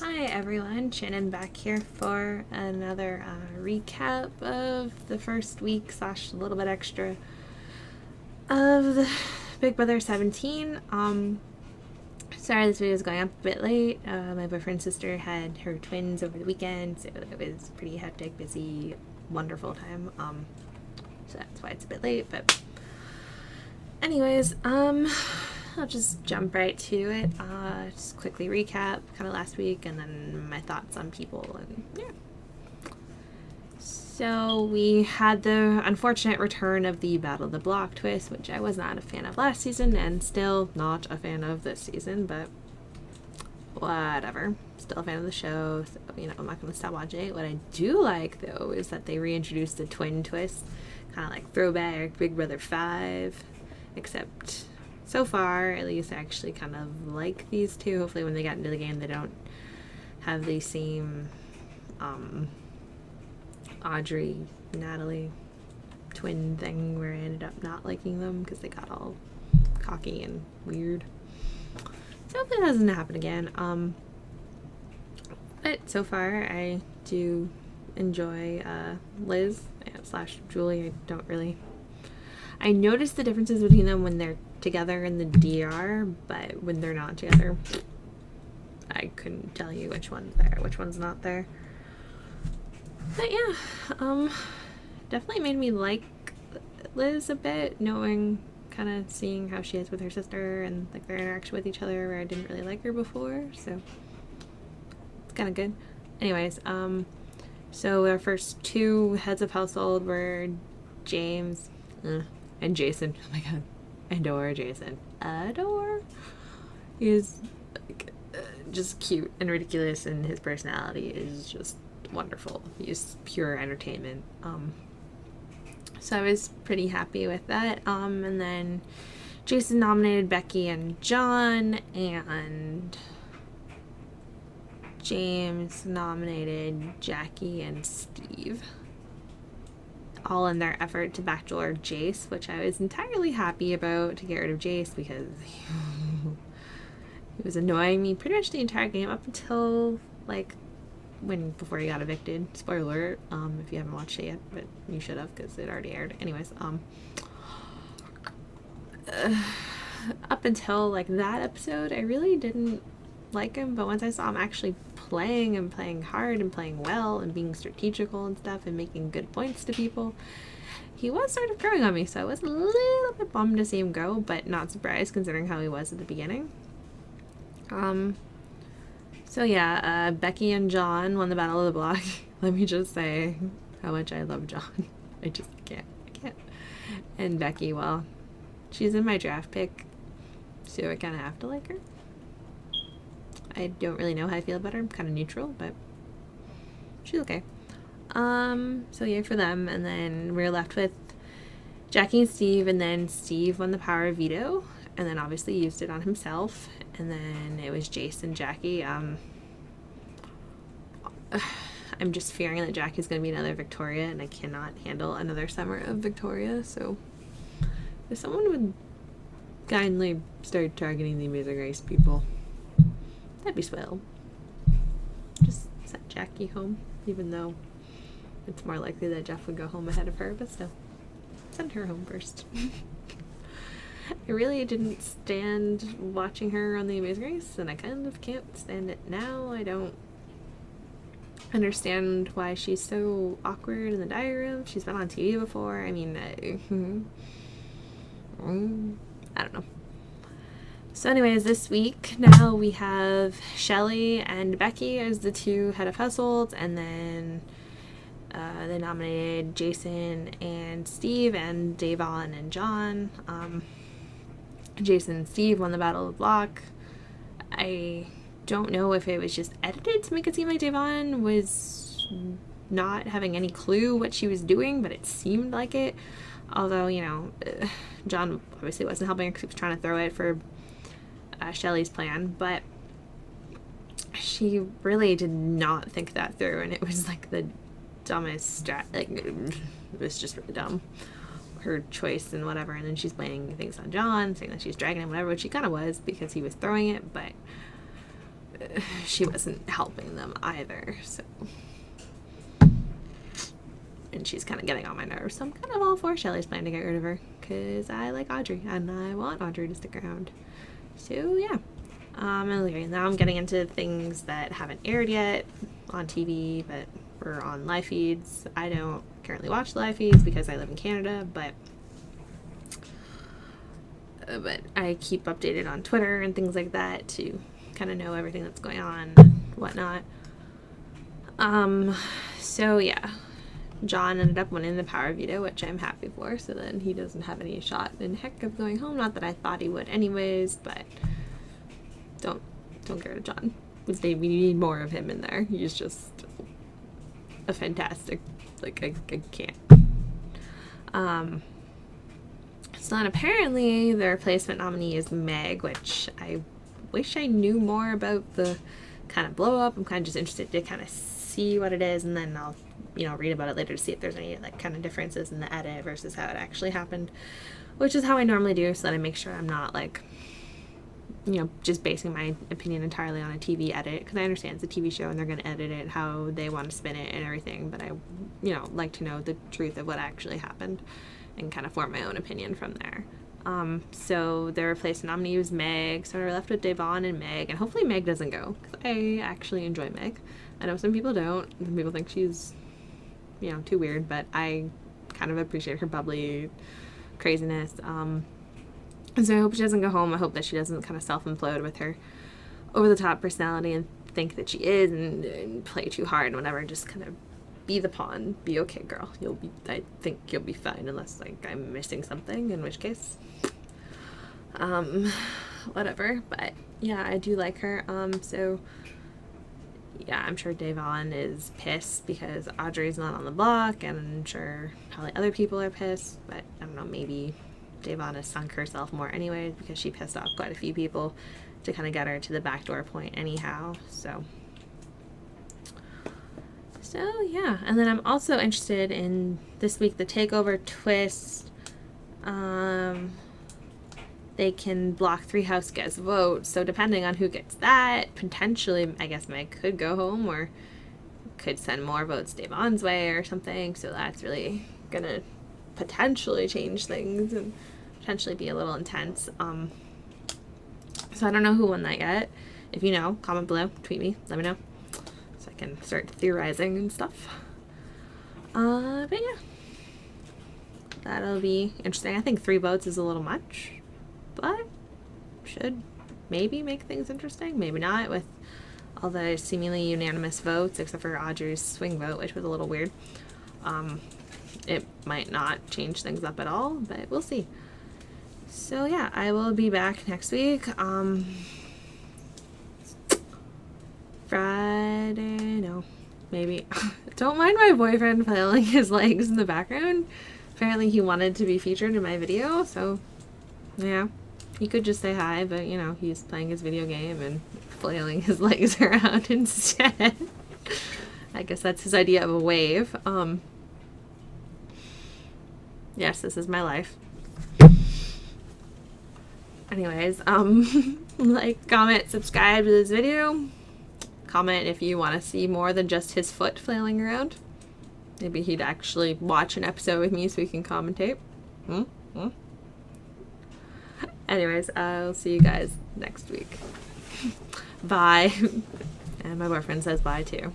Hi everyone, Shannon back here for another recap of the first week / a little bit extra of the Big Brother 17. Sorry this video is going up a bit late. My boyfriend's sister had her twins over the weekend, so it was pretty hectic, busy, wonderful time. So that's why it's a bit late, but anyways, I'll just jump right to it. Just quickly recap kind of last week and then my thoughts on people and yeah. So we had the unfortunate return of the Battle of the Block twist, which I was not a fan of last season and still not a fan of this season, but whatever. Still a fan of the show, so I'm not going to stop watching it. What I do like though is that they reintroduced the twin twist, kind of like throwback Big Brother 5, except so far, at least, I actually kind of like these two. Hopefully when they get into the game, they don't have the same Audrey, Natalie twin thing where I ended up not liking them because they got all cocky and weird. So hopefully that doesn't happen again. But so far, I do enjoy Liz / Julie. I noticed the differences between them when they're together in the DR, but when they're not together, I couldn't tell you which one's there, which one's not there. But yeah, definitely made me like Liz a bit, seeing how she is with her sister and like their interaction with each other, where I didn't really like her before, so it's kind of good. Anyways, so our first two heads of household were James and Jason. Oh my god, adore Jason. He's just cute and ridiculous, and his personality is just wonderful. He's pure entertainment. So I was pretty happy with that. And then Jason nominated Becky and John, and James nominated Jackie and Steve, all in their effort to backdoor Jace, which I was entirely happy about, to get rid of Jace, because he was annoying me pretty much the entire game up until before he got evicted. Spoiler alert, if you haven't watched it yet, but you should have because it already aired. Anyways, up until that episode, I really didn't like him, but once I saw him actually playing and playing hard and playing well and being strategical and stuff and making good points to people, he was sort of growing on me, so I was a little bit bummed to see him go, but not surprised considering how he was at the beginning. So yeah, Becky and John won the Battle of the Block. Let me just say how much I love John. I just can't. And Becky, well, she's in my draft pick, so I kind of have to like her. I don't really know how I feel about her. I'm kind of neutral, but she's okay. So yeah, for them. And then we're left with Jackie and Steve, and then Steve won the power of veto, and then obviously used it on himself. And then it was Jace and Jackie. I'm just fearing that Jackie's going to be another Victoria, and I cannot handle another summer of Victoria. So if someone would kindly start targeting the Amazing Race people, that'd be swell. Just send Jackie home, even though it's more likely that Jeff would go home ahead of her, but still, send her home first. I really didn't stand watching her on The Amazing Race, and I kind of can't stand it now. I don't understand why she's so awkward in the diary room. She's been on TV before. I mean, I don't know. So anyways, this week now we have Shelly and Becky as the two head of households, and then they nominated Jason and Steve and Davon and John. Jason and Steve won the Battle of the Block. I don't know if it was just edited to make it seem like Davon was not having any clue what she was doing, but it seemed like it. Although, John obviously wasn't helping her because he was trying to throw it for Shelly's plan, but she really did not think that through, and it was the dumbest it was just really dumb, her choice and whatever. And then she's blaming things on John, saying that she's dragging him, whatever, which she kind of was because he was throwing it, but she wasn't helping them either, so. And she's kind of getting on my nerves, so I'm kind of all for Shelley's plan to get rid of her, because I like Audrey, and I want Audrey to stick around. So, yeah. Okay, now I'm getting into things that haven't aired yet on TV, but were on live feeds. I don't currently watch live feeds because I live in Canada, but I keep updated on Twitter and things like that to kind of know everything that's going on and whatnot. So yeah, John ended up winning the power veto, which I'm happy for, so then he doesn't have any shot in heck of going home. Not that I thought he would anyways, but don't get rid of John. We need more of him in there. He's just a fantastic, like, I can't. So then apparently the replacement nominee is Meg, which I wish I knew more about the kind of blow up. I'm kind of just interested to kind of see what it is, and then I'll, read about it later to see if there's any, like, kind of differences in the edit versus how it actually happened, which is how I normally do, so that I make sure I'm not, like, just basing my opinion entirely on a TV edit, because I understand it's a TV show and they're going to edit it how they want to spin it and everything, but I, like to know the truth of what actually happened and kind of form my own opinion from there. So their replacement nominee was Meg, so we're left with Devon and Meg, and hopefully Meg doesn't go, because I actually enjoy Meg. I know some people don't, some people think she's, too weird, but I kind of appreciate her bubbly craziness. So I hope she doesn't go home. I hope that she doesn't kind of self-implode with her over-the-top personality and think that she is and play too hard and whatever. Just kind of be the pawn. Be okay, girl. I think you'll be fine, unless, like, I'm missing something, in which case, whatever. But yeah, I do like her. So yeah, I'm sure Devon is pissed because Audrey's not on the block, and I'm sure probably other people are pissed, but I don't know, maybe Devon has sunk herself more anyways, because she pissed off quite a few people to kind of get her to the backdoor point anyhow. So yeah, and then I'm also interested in this week, the takeover twist. They can block 3 house guest votes, so depending on who gets that, potentially, I guess Meg could go home, or could send more votes Devon's way or something, so that's really gonna potentially change things and potentially be a little intense. So I don't know who won that yet. If you know, comment below, tweet me, let me know, so I can start theorizing and stuff. But yeah, that'll be interesting. I think 3 votes is a little much, but should maybe make things interesting. Maybe not, with all the seemingly unanimous votes, except for Audrey's swing vote, which was a little weird. It might not change things up at all, but we'll see. So yeah, I will be back next week. Friday, no, maybe. Don't mind my boyfriend flailing his legs in the background. Apparently he wanted to be featured in my video, so yeah. He could just say hi, but he's playing his video game and flailing his legs around instead. I guess that's his idea of a wave. Yes, this is my life. Anyways, like, comment, subscribe to this video. Comment if you want to see more than just his foot flailing around. Maybe he'd actually watch an episode with me so we can commentate. Anyways, I'll see you guys next week. Bye. And my boyfriend says bye too.